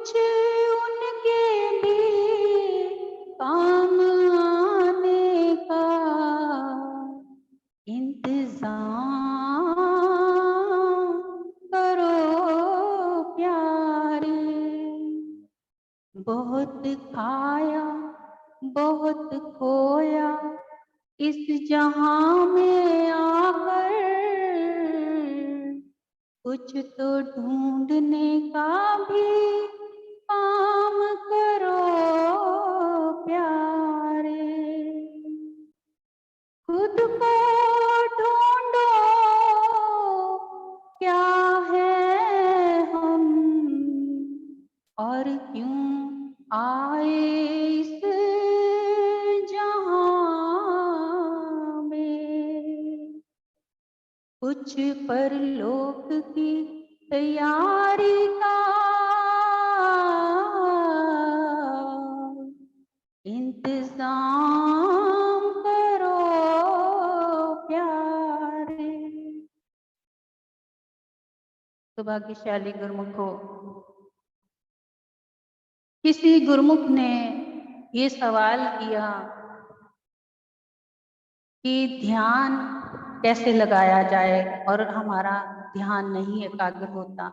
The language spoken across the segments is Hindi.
कुछ उनके भी काम आने का इंतजाम करो प्यारे। बहुत खाया बहुत खोया इस जहां में आकर, कुछ तो ढूंढने का भी काम करो प्यारे। खुद को ढूंढो क्या है हम, और क्यों आए इस जहां में। कुछ परलोक की तैयारी का इंतजाम करो प्यारे। सौभाग्यशाली गुरुमुखो, किसी गुरुमुख ने ये सवाल किया कि ध्यान कैसे लगाया जाए और हमारा ध्यान नहीं एकाग्र होता।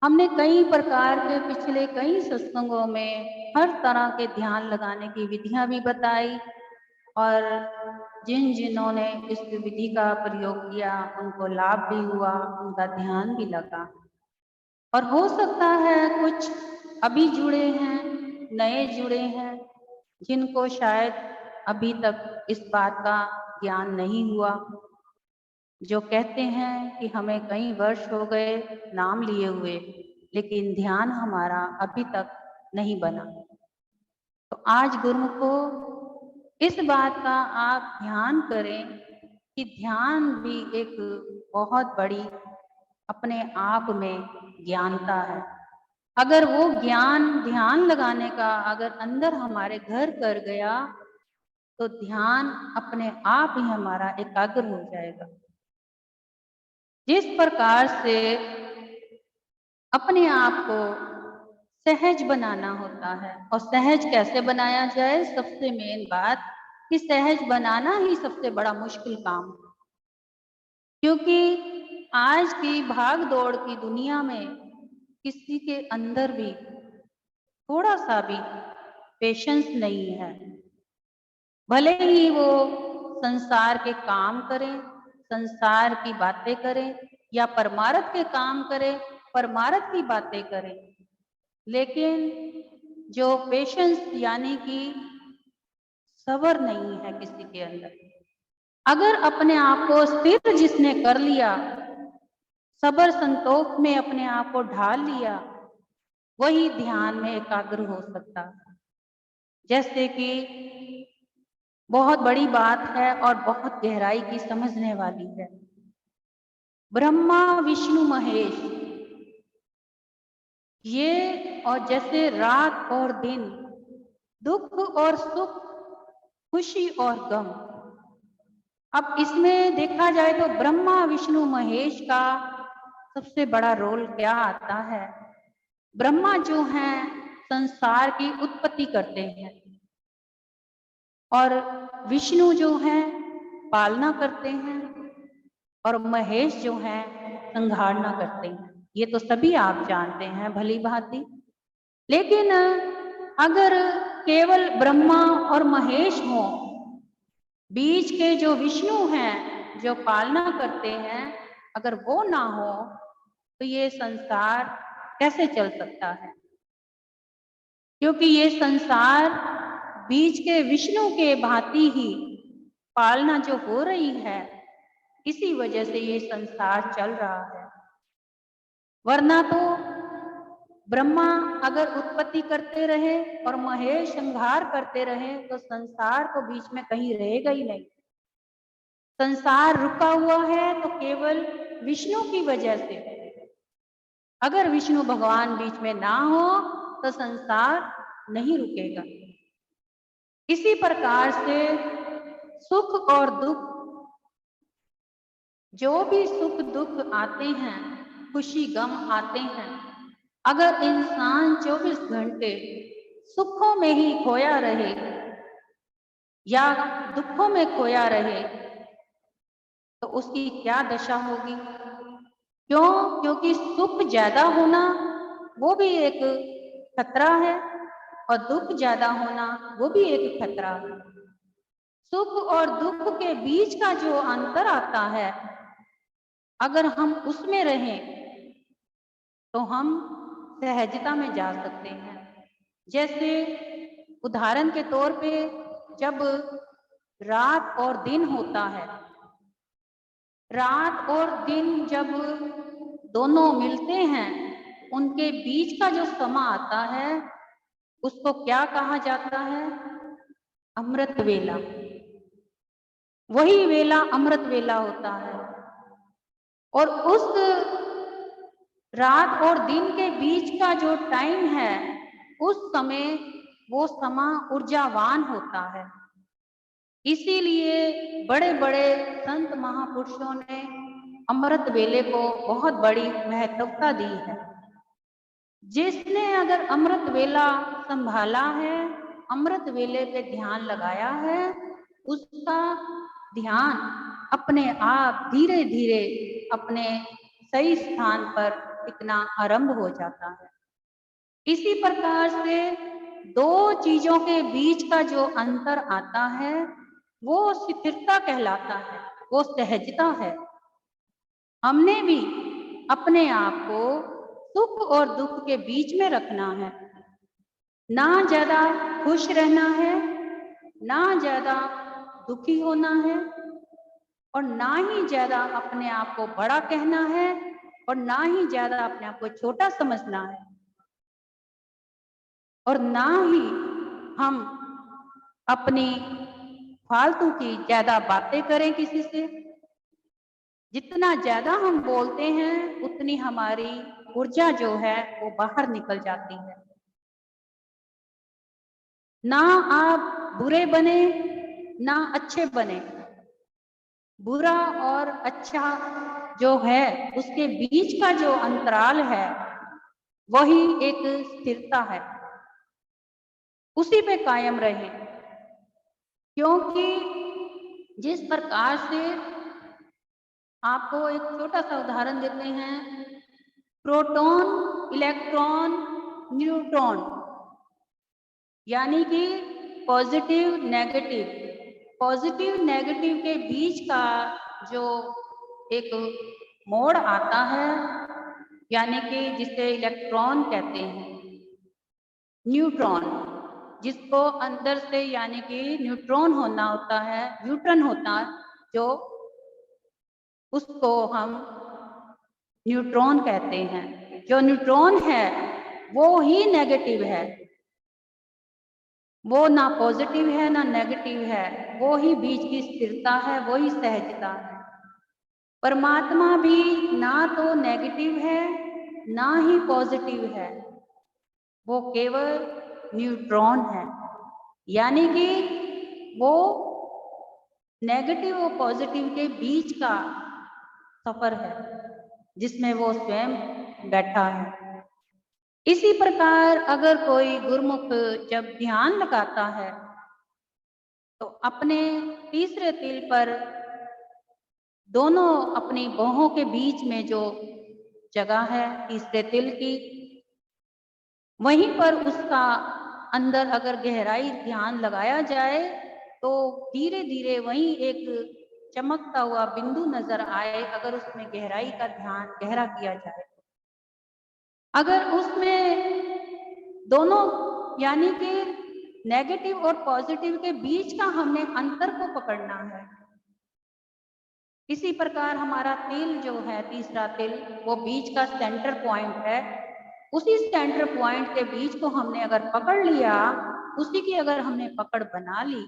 हमने कई प्रकार के पिछले कई सत्संगों में हर तरह के ध्यान लगाने की विधियां भी बताई, और जिन्होंने इस विधि का प्रयोग किया उनको लाभ भी हुआ, उनका ध्यान भी लगा। और हो सकता है कुछ अभी जुड़े हैं, नए जुड़े हैं, जिनको शायद अभी तक इस बात का ज्ञान नहीं हुआ, जो कहते हैं कि हमें कई वर्ष हो गए नाम लिए हुए, लेकिन ध्यान हमारा अभी तक नहीं बना। तो आज गुरुमुखो इस बात का आप ध्यान करें कि ध्यान भी एक बहुत बड़ी अपने आप में ज्ञानता है। अगर वो ज्ञान ध्यान लगाने का अगर अंदर हमारे घर कर गया तो ध्यान अपने आप ही हमारा एकाग्र हो जाएगा। जिस प्रकार से अपने आप को सहज बनाना होता है, और सहज कैसे बनाया जाए, सबसे मेन बात कि सहज बनाना ही सबसे बड़ा मुश्किल काम है। क्योंकि आज की भाग दौड़ की दुनिया में किसी के अंदर भी थोड़ा सा भी पेशेंस नहीं है। भले ही वो संसार के काम करें, संसार की बातें करें, या परमार्थ के काम करें, परमार्थ की बातें करें, लेकिन जो पेशेंस यानी कि सब्र नहीं है किसी के अंदर। अगर अपने आप को स्थिर जिसने कर लिया, सब्र संतोष में अपने आप को ढाल लिया, वही ध्यान में एकाग्र हो सकता है। जैसे कि बहुत बड़ी बात है और बहुत गहराई की समझने वाली है। ब्रह्मा विष्णु महेश, ये और जैसे रात और दिन, दुख और सुख, खुशी और गम। अब इसमें देखा जाए तो ब्रह्मा विष्णु महेश का सबसे बड़ा रोल क्या आता है। ब्रह्मा जो हैं संसार की उत्पत्ति करते हैं, और विष्णु जो हैं पालना करते हैं, और महेश जो हैं संहारना करते हैं। ये तो सभी आप जानते हैं भली भांति। लेकिन अगर केवल ब्रह्मा और महेश हो, बीच के जो विष्णु हैं जो पालना करते हैं, अगर वो ना हो तो ये संसार कैसे चल सकता है। क्योंकि ये संसार बीच के विष्णु के भांति ही पालना जो हो रही है, इसी वजह से ये संसार चल रहा है। वरना तो ब्रह्मा अगर उत्पत्ति करते रहे और महेश संहार करते रहे तो संसार तो बीच में कहीं रहेगा ही नहीं। संसार रुका हुआ है तो केवल विष्णु की वजह से। अगर विष्णु भगवान बीच में ना हो तो संसार नहीं रुकेगा। इसी प्रकार से सुख और दुख, जो भी सुख दुख आते हैं, खुशी गम आते हैं, अगर इंसान 24 घंटे सुखों में ही खोया रहे या दुखों में खोया रहे तो उसकी क्या दशा होगी? क्यों? क्योंकि सुख ज्यादा होना वो भी एक खतरा है और दुख ज्यादा होना वो भी एक खतरा है। सुख और दुख के बीच का जो अंतर आता है, अगर हम उसमें रहें तो हम सहजता में जा सकते हैं। जैसे उदाहरण के तौर पे जब रात और दिन होता है, रात और दिन जब दोनों मिलते हैं, उनके बीच का जो समा आता है उसको क्या कहा जाता है? अमृत वेला। वही वेला अमृत वेला होता है। और उस रात और दिन के बीच का जो टाइम है, उस समय वो समा ऊर्जावान होता है। इसीलिए बड़े बड़े संत महापुरुषों ने अमृत वेले को बहुत बड़ी महत्वता दी है। जिसने अगर अमृत वेला संभाला है, अमृत वेले पे ध्यान लगाया है, उसका ध्यान अपने आप धीरे धीरे अपने सही स्थान पर टिकना आरंभ हो जाता है। इसी प्रकार से दो चीजों के बीच का जो अंतर आता है वो स्थिरता कहलाता है, वो सहजता है। हमने भी अपने आप को सुख और दुख के बीच में रखना है। ना ज्यादा खुश रहना है, ना ज्यादा दुखी होना है, और ना ही ज्यादा अपने आप को बड़ा कहना है और ना ही ज्यादा अपने आप को छोटा समझना है, और ना ही हम अपनी फालतू की ज्यादा बातें करें किसी से। जितना ज्यादा हम बोलते हैं उतनी हमारी ऊर्जा जो है वो बाहर निकल जाती है। ना आप बुरे बने ना अच्छे बने। बुरा और अच्छा जो है उसके बीच का जो अंतराल है वही एक स्थिरता है, उसी पे कायम रहे। क्योंकि जिस प्रकार से आपको एक छोटा सा उदाहरण देते हैं, प्रोटॉन, इलेक्ट्रॉन, न्यूट्रॉन, यानी कि पॉजिटिव नेगेटिव। पॉजिटिव नेगेटिव के बीच का जो एक मोड़ आता है, यानी कि जिसे इलेक्ट्रॉन कहते हैं, न्यूट्रॉन जिसको अंदर से यानी कि न्यूट्रॉन होना होता है, न्यूट्रॉन होता है जो, उसको हम न्यूट्रॉन कहते हैं। जो न्यूट्रॉन है वो ही नेगेटिव है, वो ना पॉजिटिव है ना नेगेटिव है, वो ही बीच की स्थिरता है, वो ही सहजता है। परमात्मा भी ना तो नेगेटिव है ना ही पॉजिटिव है, वो केवल न्यूट्रॉन है। यानी कि वो नेगेटिव और पॉजिटिव के बीच का सफर है जिसमें वो स्वयं बैठा है। इसी प्रकार अगर कोई गुरुमुख जब ध्यान लगाता है तो अपने तीसरे तिल पर, दोनों अपनी बाहों के बीच में जो जगह है तीसरे तिल की, वहीं पर उसका अंदर अगर गहराई ध्यान लगाया जाए तो धीरे धीरे वहीं एक चमकता हुआ बिंदु नजर आए, अगर उसमें गहराई का ध्यान गहरा किया जाए। अगर उसमें दोनों यानी कि नेगेटिव और पॉजिटिव के बीच का हमने अंतर को पकड़ना है। इसी प्रकार हमारा तिल जो है तीसरा तिल, वो बीच का सेंटर पॉइंट है। उसी सेंटर पॉइंट के बीच को हमने अगर पकड़ लिया, उसी की अगर हमने पकड़ बना ली,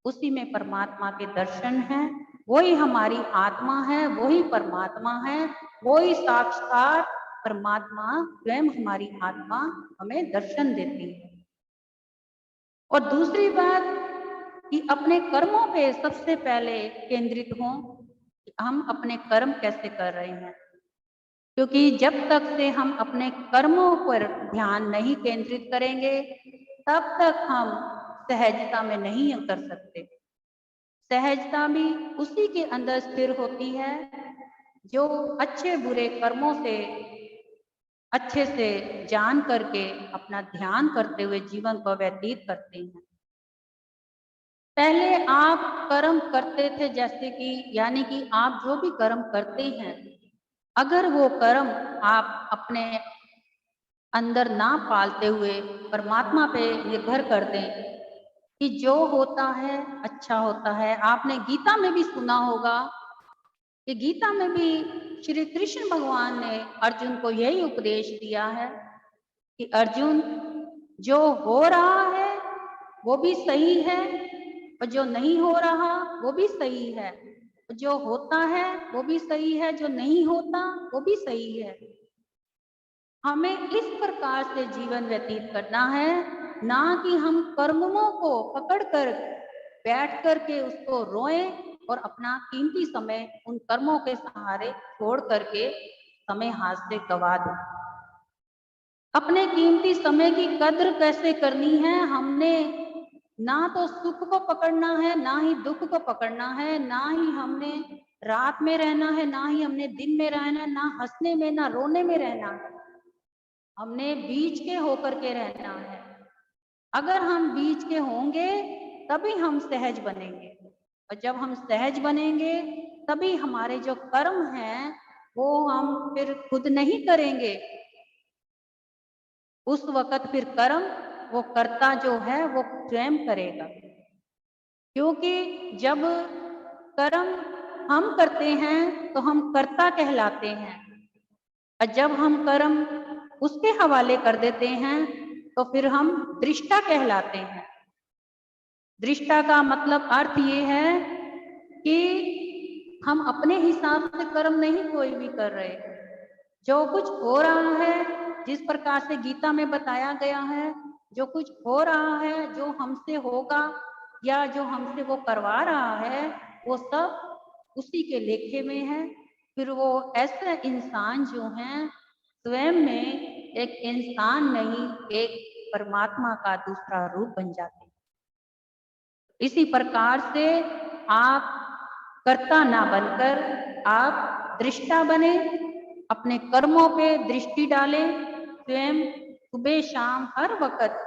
उसी में परमात्मा के दर्शन है। वही हमारी आत्मा है, वही परमात्मा है, वही साक्षात परमात्मा स्वयं हमारी आत्मा हमें दर्शन देती है। और दूसरी बात कि अपने कर्मों पे सबसे पहले केंद्रित हों कि हम अपने कर्म कैसे कर रहे हैं। क्योंकि जब तक से हम अपने कर्मों पर ध्यान नहीं केंद्रित करेंगे, तब तक हम सहजता में नहीं उतर सकते। सहजता भी उसी के अंदर स्थिर होती है जो अच्छे बुरे कर्मों से अच्छे से जान करके अपना ध्यान करते हुए जीवन को व्यतीत करते हैं। पहले आप कर्म करते थे, जैसे कि यानी कि आप जो भी कर्म करते हैं, अगर वो कर्म आप अपने अंदर ना पालते हुए परमात्मा पे निर्भर कर दें कि जो होता है अच्छा होता है। आपने गीता में भी सुना होगा कि गीता में भी श्री कृष्ण भगवान ने अर्जुन को यही उपदेश दिया है कि अर्जुन, जो हो रहा है वो भी सही है और जो नहीं हो रहा वो भी सही है। जो होता है वो भी सही है, जो नहीं होता वो भी सही है। हमें इस प्रकार से जीवन व्यतीत करना है, ना कि हम कर्मों को पकड़कर बैठ करके उसको रोएं और अपना कीमती समय उन कर्मों के सहारे छोड़ करके समय हाथ से गवा दें। अपने कीमती समय की कद्र कैसे करनी है? हमने ना तो सुख को पकड़ना है, ना ही दुख को पकड़ना है, ना ही हमने रात में रहना है, ना ही हमने दिन में रहना है, ना हंसने में ना रोने में रहना है। हमने बीच के होकर के रहना है। अगर हम बीच के होंगे तभी हम सहज बनेंगे, और जब हम सहज बनेंगे तभी हमारे जो कर्म हैं वो हम फिर खुद नहीं करेंगे। उस वक़्त फिर कर्म वो कर्ता जो है वो स्वयं करेगा। क्योंकि जब कर्म हम करते हैं तो हम कर्ता कहलाते हैं, और जब हम कर्म उसके हवाले कर देते हैं तो फिर हम दृष्टा कहलाते हैं। दृष्टा का मतलब अर्थ ये है कि हम अपने हिसाब से कर्म नहीं कोई भी कर रहे। जो कुछ हो रहा है, जिस प्रकार से गीता में बताया गया है, जो कुछ हो रहा है, जो हमसे होगा या जो हमसे वो करवा रहा है, वो सब उसी के लेखे में है। फिर वो ऐसे इंसान जो हैं स्वयं में एक इंसान नहीं, एक परमात्मा का दूसरा रूप बन जाते हैं। इसी प्रकार से आप कर्ता ना बनकर आप दृष्टा बने, अपने कर्मों पे दृष्टि डालें, स्वयं सुबह शाम हर वक़्त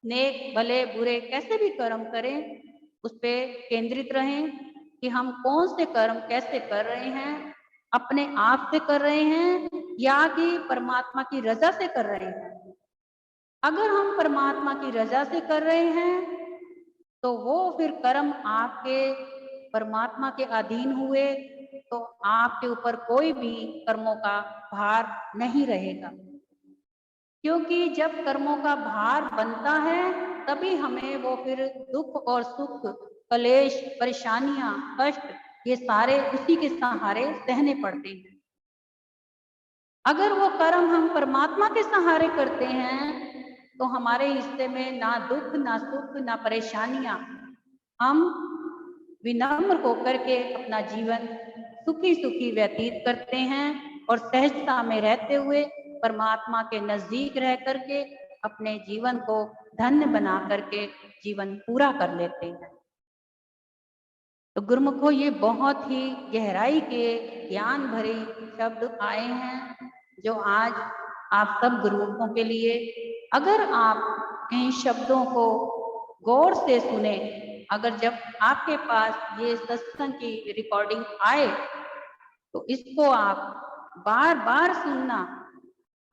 नेक भले बुरे कैसे भी कर्म करें, उस पे केंद्रित रहें कि हम कौन से कर्म कैसे कर रहे हैं, अपने आप से कर रहे हैं या कि परमात्मा की रज़ा से कर रहे हैं। अगर हम परमात्मा की रज़ा से कर रहे हैं तो वो फिर कर्म आपके परमात्मा के अधीन हुए, तो आपके ऊपर कोई भी कर्मों का भार नहीं रहेगा। क्योंकि जब कर्मों का भार बनता है तभी हमें वो फिर दुख और सुख, कलेश, परेशानियां, कष्ट, ये सारे उसी के सहारे सहने पड़ते हैं। अगर वो कर्म हम परमात्मा के सहारे करते हैं तो हमारे हिस्से में ना दुख, ना सुख, ना परेशानियां। हम विनम्र होकर के अपना जीवन सुखी सुखी व्यतीत करते हैं और सहजता में रहते हुए परमात्मा के नजदीक रह करके अपने जीवन को धन्य बना करके जीवन पूरा कर लेते हैं। तो गुरुमुखो, ये बहुत ही गहराई के ज्ञान भरे शब्द आए हैं जो आज आप सब गुरुमुखों के लिए, अगर आप इन शब्दों को गौर से सुने, अगर जब आपके पास ये सत्संग की रिकॉर्डिंग आए तो इसको आप बार बार सुनना।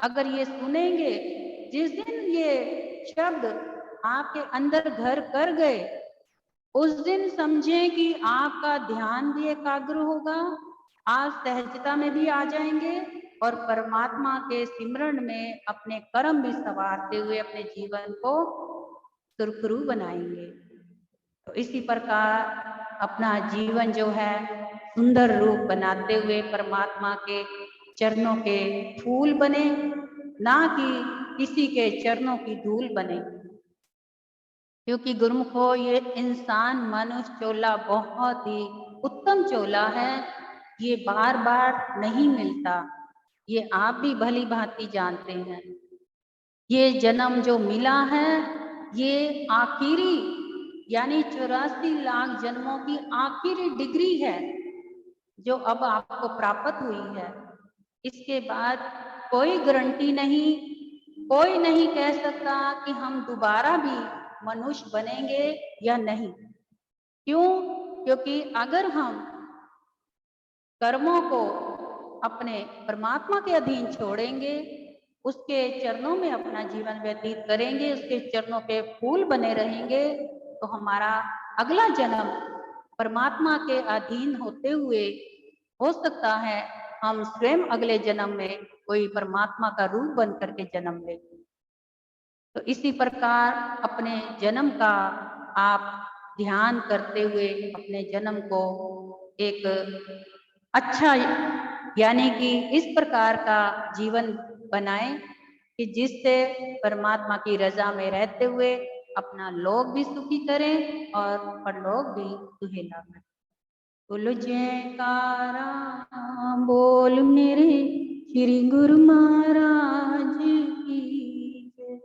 अगर ये सुनेंगे, जिस दिन ये शब्द आपके अंदर घर कर गए, उस दिन समझें कि आपका ध्यान भी एकाग्र होगा, आप सहजता में भी आ जाएंगे और परमात्मा के सिमरण में अपने कर्म भी संवारते हुए अपने जीवन को सुरखरू बनाएंगे। तो इसी प्रकार अपना जीवन जो है सुंदर रूप बनाते हुए परमात्मा के चरणों के फूल बने, ना कि किसी के चरणों की धूल बने। क्योंकि गुरुमुखो, ये इंसान मनुष्य चोला बहुत ही उत्तम चोला है, ये बार बार नहीं मिलता। ये आप भी भली भांति जानते हैं। ये जन्म जो मिला है, ये आखिरी यानी 84 लाख जन्मों की आखिरी डिग्री है जो अब आपको प्राप्त हुई है। इसके बाद कोई गारंटी नहीं, कोई नहीं कह सकता कि हम दोबारा भी मनुष्य बनेंगे या नहीं। क्यों? क्योंकि अगर हम कर्मों को अपने परमात्मा के अधीन छोड़ेंगे, उसके चरणों में अपना जीवन व्यतीत करेंगे, उसके चरणों पे फूल बने रहेंगे, तो हमारा अगला जन्म परमात्मा के अधीन होते हुए हो सकता है हम स्वयं अगले जन्म में कोई परमात्मा का रूप बन करके जन्म लें। तो इसी प्रकार अपने जन्म का आप ध्यान करते हुए अपने जन्म को एक अच्छा यानी कि इस प्रकार का जीवन बनाएं कि जिससे परमात्मा की रजा में रहते हुए अपना लोक भी सुखी करें और परलोक भी सुहेला करें। बोलो जयकारा, बोल मेरे श्री गुरु महाराज की जय।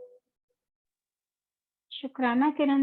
शुक्राना किरण।